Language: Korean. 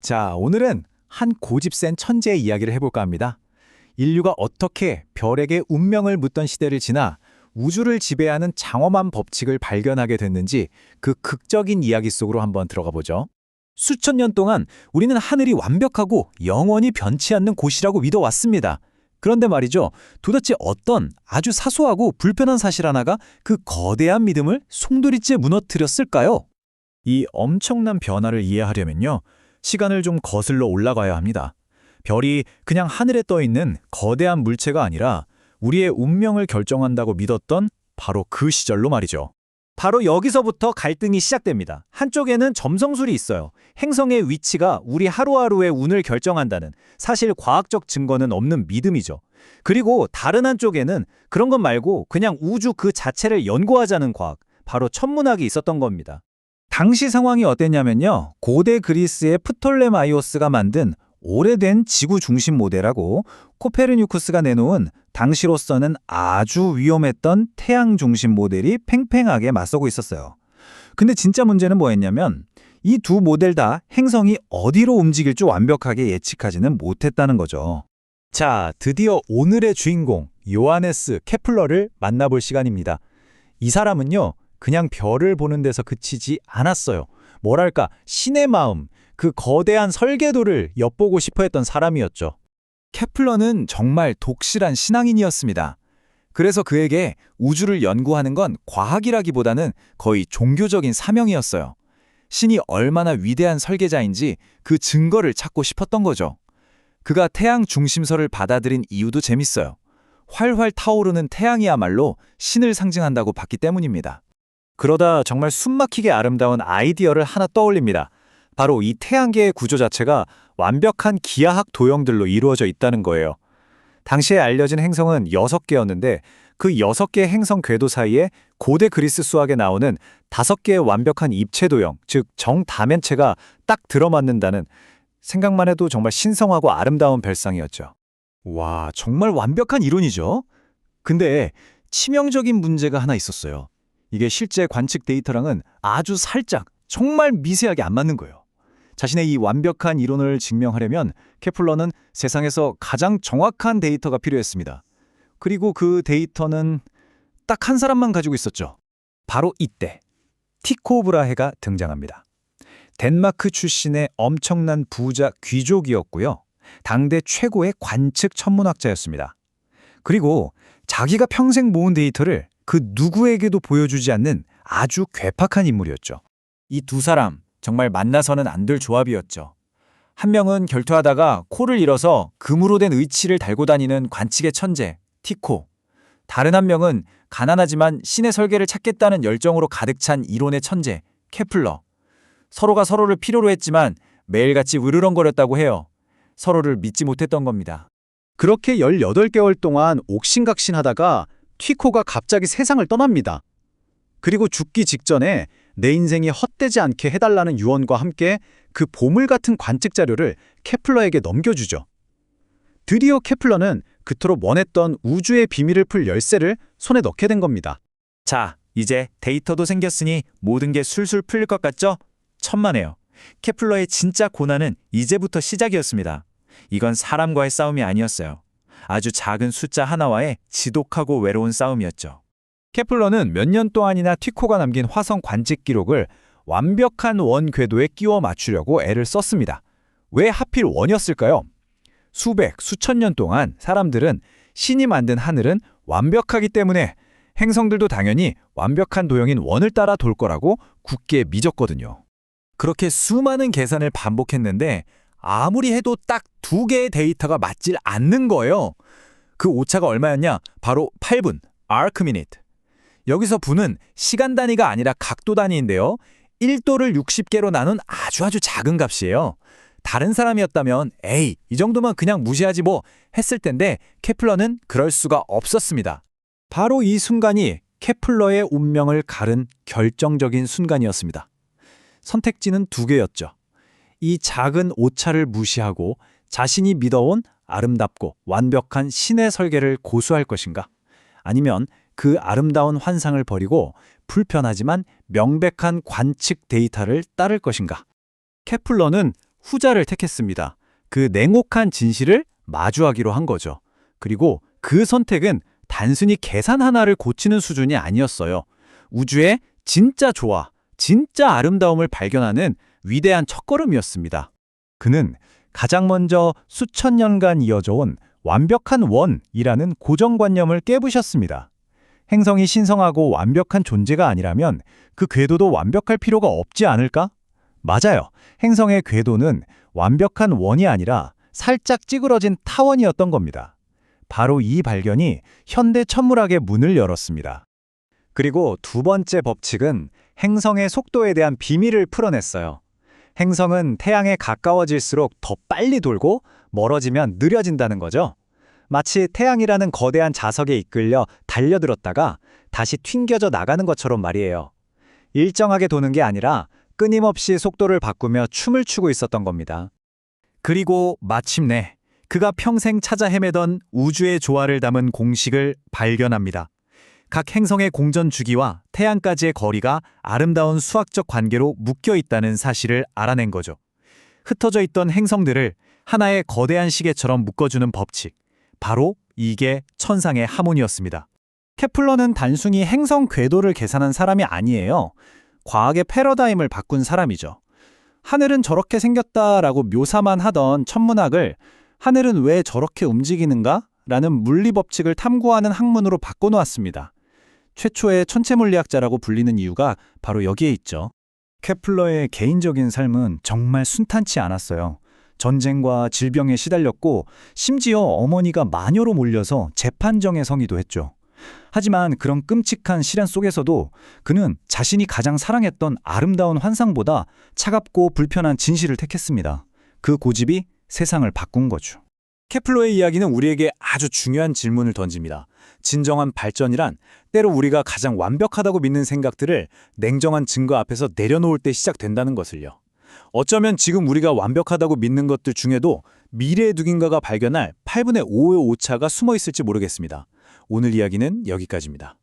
자, 오늘은 한 고집센 천재의 이야기를 해볼까 합니다. 인류가 어떻게 별에게 운명을 묻던 시대를 지나 우주를 지배하는 장엄한 법칙을 발견하게 됐는지 그 극적인 이야기 속으로 한번 들어가 보죠. 수천 년 동안 우리는 하늘이 완벽하고 영원히 변치 않는 곳이라고 믿어왔습니다. 그런데 말이죠, 도대체 어떤 아주 사소하고 불편한 사실 하나가 그 거대한 믿음을 송두리째 무너뜨렸을까요? 이 엄청난 변화를 이해하려면요, 시간을 좀 거슬러 올라가야 합니다. 별이 그냥 하늘에 떠 있는 거대한 물체가 아니라 우리의 운명을 결정한다고 믿었던 바로 그 시절로 말이죠. 바로 여기서부터 갈등이 시작됩니다. 한쪽에는 점성술이 있어요. 행성의 위치가 우리 하루하루의 운을 결정한다는 사실 과학적 증거는 없는 믿음이죠. 그리고 다른 한쪽에는 그런 것 말고 그냥 우주 그 자체를 연구하자는 과학, 바로 천문학이 있었던 겁니다. 당시 상황이 어땠냐면요, 고대 그리스의 프톨레마이오스가 만든 오래된 지구 중심 모델하고 코페르니쿠스가 내놓은 당시로서는 아주 위험했던 태양 중심 모델이 팽팽하게 맞서고 있었어요. 근데 진짜 문제는 뭐였냐면 이 두 모델 다 행성이 어디로 움직일 줄 완벽하게 예측하지는 못했다는 거죠. 자, 드디어 오늘의 주인공 요하네스 케플러를 만나볼 시간입니다. 이 사람은요, 그냥 별을 보는 데서 그치지 않았어요. 뭐랄까, 신의 마음, 그 거대한 설계도를 엿보고 싶어 했던 사람이었죠. 케플러는 정말 독실한 신앙인이었습니다. 그래서 그에게 우주를 연구하는 건 과학이라기보다는 거의 종교적인 사명이었어요. 신이 얼마나 위대한 설계자인지 그 증거를 찾고 싶었던 거죠. 그가 태양 중심설을 받아들인 이유도 재밌어요. 활활 타오르는 태양이야말로 신을 상징한다고 봤기 때문입니다. 그러다 정말 숨막히게 아름다운 아이디어를 하나 떠올립니다. 바로 이 태양계의 구조 자체가 완벽한 기하학 도형들로 이루어져 있다는 거예요. 당시에 알려진 행성은 6개였는데 그 6개의 행성 궤도 사이에 고대 그리스 수학에 나오는 5개의 완벽한 입체 도형, 즉 정다면체가 딱 들어맞는다는, 생각만 해도 정말 신성하고 아름다운 별상이었죠. 와, 정말 완벽한 이론이죠. 근데 치명적인 문제가 하나 있었어요. 이게 실제 관측 데이터랑은 아주 살짝, 정말 미세하게 안 맞는 거예요. 자신의 이 완벽한 이론을 증명하려면 케플러는 세상에서 가장 정확한 데이터가 필요했습니다. 그리고 그 데이터는 딱 한 사람만 가지고 있었죠. 바로 이때 티코 브라헤가 등장합니다. 덴마크 출신의 엄청난 부자 귀족이었고요. 당대 최고의 관측 천문학자였습니다. 그리고 자기가 평생 모은 데이터를 그 누구에게도 보여주지 않는 아주 괴팍한 인물이었죠. 이 두 사람, 정말 만나서는 안 될 조합이었죠. 한 명은 결투하다가 코를 잃어서 금으로 된 의치를 달고 다니는 관측의 천재, 티코. 다른 한 명은 가난하지만 신의 설계를 찾겠다는 열정으로 가득 찬 이론의 천재, 케플러. 서로가 서로를 필요로 했지만 매일같이 으르렁거렸다고 해요. 서로를 믿지 못했던 겁니다. 그렇게 18개월 동안 옥신각신하다가 티코가 갑자기 세상을 떠납니다. 그리고 죽기 직전에 내 인생이 헛되지 않게 해달라는 유언과 함께 그 보물 같은 관측 자료를 케플러에게 넘겨주죠. 드디어 케플러는 그토록 원했던 우주의 비밀을 풀 열쇠를 손에 넣게 된 겁니다. 자, 이제 데이터도 생겼으니 모든 게 술술 풀릴 것 같죠? 천만에요. 케플러의 진짜 고난은 이제부터 시작이었습니다. 이건 사람과의 싸움이 아니었어요. 아주 작은 숫자 하나와의 지독하고 외로운 싸움이었죠. 케플러는 몇 년 동안이나 티코가 남긴 화성 관측 기록을 완벽한 원 궤도에 끼워 맞추려고 애를 썼습니다. 왜 하필 원이었을까요? 수백, 수천 년 동안 사람들은 신이 만든 하늘은 완벽하기 때문에 행성들도 당연히 완벽한 도형인 원을 따라 돌 거라고 굳게 믿었거든요. 그렇게 수많은 계산을 반복했는데 아무리 해도 딱 2개의 데이터가 맞질 않는 거예요. 그 오차가 얼마였냐? 바로 8분, arc minute. 여기서 분은 시간 단위가 아니라 각도 단위인데요. 1도를 60개로 나눈 아주 작은 값이에요. 다른 사람이었다면 에이, 이 정도면 그냥 무시하지 뭐 했을 텐데 케플러는 그럴 수가 없었습니다. 바로 이 순간이 케플러의 운명을 가른 결정적인 순간이었습니다. 선택지는 2개였죠. 이 작은 오차를 무시하고 자신이 믿어온 아름답고 완벽한 신의 설계를 고수할 것인가? 아니면 그 아름다운 환상을 버리고 불편하지만 명백한 관측 데이터를 따를 것인가? 케플러는 후자를 택했습니다. 그 냉혹한 진실을 마주하기로 한 거죠. 그리고 그 선택은 단순히 계산 하나를 고치는 수준이 아니었어요. 우주의 진짜 조화, 진짜 아름다움을 발견하는 위대한 첫걸음이었습니다. 그는 가장 먼저 수천 년간 이어져 온 완벽한 원이라는 고정관념을 깨부셨습니다. 행성이 신성하고 완벽한 존재가 아니라면 그 궤도도 완벽할 필요가 없지 않을까? 맞아요. 행성의 궤도는 완벽한 원이 아니라 살짝 찌그러진 타원이었던 겁니다. 바로 이 발견이 현대 천문학의 문을 열었습니다. 그리고 두 번째 법칙은 행성의 속도에 대한 비밀을 풀어냈어요. 행성은 태양에 가까워질수록 더 빨리 돌고 멀어지면 느려진다는 거죠. 마치 태양이라는 거대한 자석에 이끌려 달려들었다가 다시 튕겨져 나가는 것처럼 말이에요. 일정하게 도는 게 아니라 끊임없이 속도를 바꾸며 춤을 추고 있었던 겁니다. 그리고 마침내 그가 평생 찾아 헤매던 우주의 조화를 담은 공식을 발견합니다. 각 행성의 공전 주기와 태양까지의 거리가 아름다운 수학적 관계로 묶여 있다는 사실을 알아낸 거죠. 흩어져 있던 행성들을 하나의 거대한 시계처럼 묶어주는 법칙. 바로 이게 천상의 하모니였습니다. 케플러는 단순히 행성 궤도를 계산한 사람이 아니에요. 과학의 패러다임을 바꾼 사람이죠. 하늘은 저렇게 생겼다라고 묘사만 하던 천문학을 하늘은 왜 저렇게 움직이는가? 라는 물리법칙을 탐구하는 학문으로 바꿔놓았습니다. 최초의 천체물리학자라고 불리는 이유가 바로 여기에 있죠. 케플러의 개인적인 삶은 정말 순탄치 않았어요. 전쟁과 질병에 시달렸고 심지어 어머니가 마녀로 몰려서 재판정에 서기도 했죠. 하지만 그런 끔찍한 시련 속에서도 그는 자신이 가장 사랑했던 아름다운 환상보다 차갑고 불편한 진실을 택했습니다. 그 고집이 세상을 바꾼 거죠. 케플러의 이야기는 우리에게 아주 중요한 질문을 던집니다. 진정한 발전이란 때로 우리가 가장 완벽하다고 믿는 생각들을 냉정한 증거 앞에서 내려놓을 때 시작된다는 것을요. 어쩌면 지금 우리가 완벽하다고 믿는 것들 중에도 미래의 누군가가 발견할 8분의 5의 오차가 숨어 있을지 모르겠습니다. 오늘 이야기는 여기까지입니다.